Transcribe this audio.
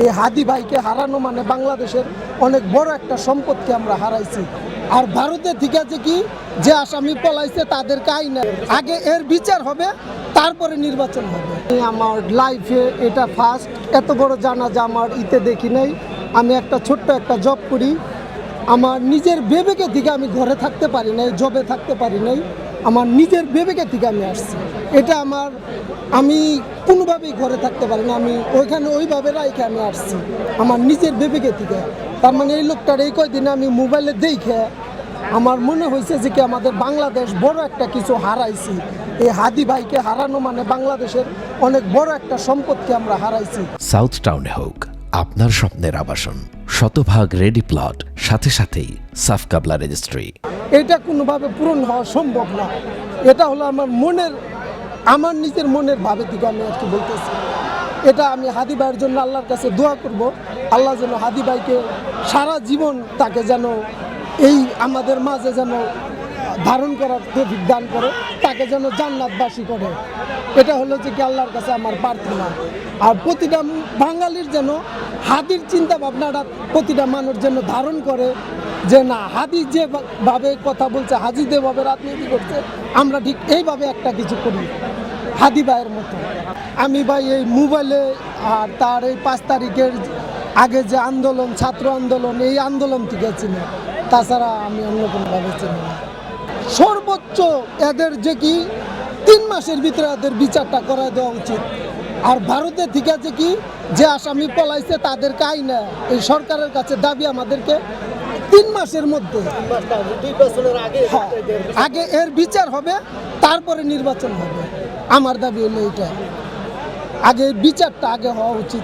এই হাদি ভাইকে হারানো মানে বাংলাদেশের অনেক বড় একটা সম্পদকে আমরা হারাইছি। আর ভারতের থেকে যে আসামি পলাইছে তাদেরকে আইনে আগে এর বিচার হবে, তারপরে নির্বাচন হবে। আমার লাইফে এটা ফার্স্ট, এত বড় জানাজা আমার ইতে দেখি নাই। আমি একটা ছোট্ট একটা জব করি, আমার নিজের বিবেকে থেকে আমি ঘরে থাকতে পারি নাই, জবে থাকতে পারি নাই, আমার নিজের বিবেকে থেকে আমি আসছি। এটা আমি কোনোভাবেই ঘরে থাকতে পারি না, আমি ওইখানে ওইভাবে রাইখে আমি আসছি আমার নিজের বিবেকে থেকে। তার মানে এই লোকটার এই কয়দিনে আমি মোবাইলে দেখে আমার মনে হয়েছে যে কি আমাদের বাংলাদেশ বড় একটা কিছু হারাইছি। এই হাদি ভাইকে হারানো মানে বাংলাদেশের অনেক বড় একটা সম্পদকে আমরা হারাইছি। সাউথ টাউনে হোক আপনার স্বপ্নের আবাসন, শতভাগ রেডি প্লট, সাথে সাথেই সাফ কাবলা রেজিস্ট্রি। এটা কোনোভাবে পূরণ হওয়া সম্ভব না। এটা হলো আমার নিজের মনের ভাবে থেকে আমি আর কি বলতেছি। এটা আমি হাদি ভাইয়ের জন্য আল্লাহর কাছে দোয়া করব, আল্লাহ যেন হাদি ভাইকে সারা জীবন তাকে যেন এই আমাদের মাঝে যেন ধারণ করার তৌফিক দান করে, তাকে যেন জান্নাতবাসী করে। এটা হলো যে কি আল্লাহর কাছে আমার প্রার্থনা। আর প্রতিটা বাঙালির যেন হাদির চিন্তা ভাবনাটা প্রতিটা মানুষ যেন ধারণ করে, যে না হাদি যেভাবে কথা বলছে, হাজি যেভাবে রাজনীতি করছে, আমরা ঠিক এইভাবে একটা কিছু করি হাদি ভাইয়ের মতো। আমি ভাই এই মোবাইলে আর তার এই 5 তারিখের আগে যে আন্দোলন, ছাত্র আন্দোলন, এই আন্দোলন থেকে চিনি, তাছাড়া আমি অন্য কোনোভাবে চিনি না। সর্বোচ্চ এদের যে কি 3 মাসের ভিতরে এদের বিচারটা করে দেওয়া উচিত। আর ভারতের থেকে যে আসামি পলাইছে তাদেরকে আইনে এই সরকারের কাছে দাবি আমাদেরকে 3 মাসের মধ্যে, আগে এর বিচার হবে, তারপরে নির্বাচন হবে। আমার দাবি হলো এইটা, আগে বিচারটা আগে হওয়া উচিত।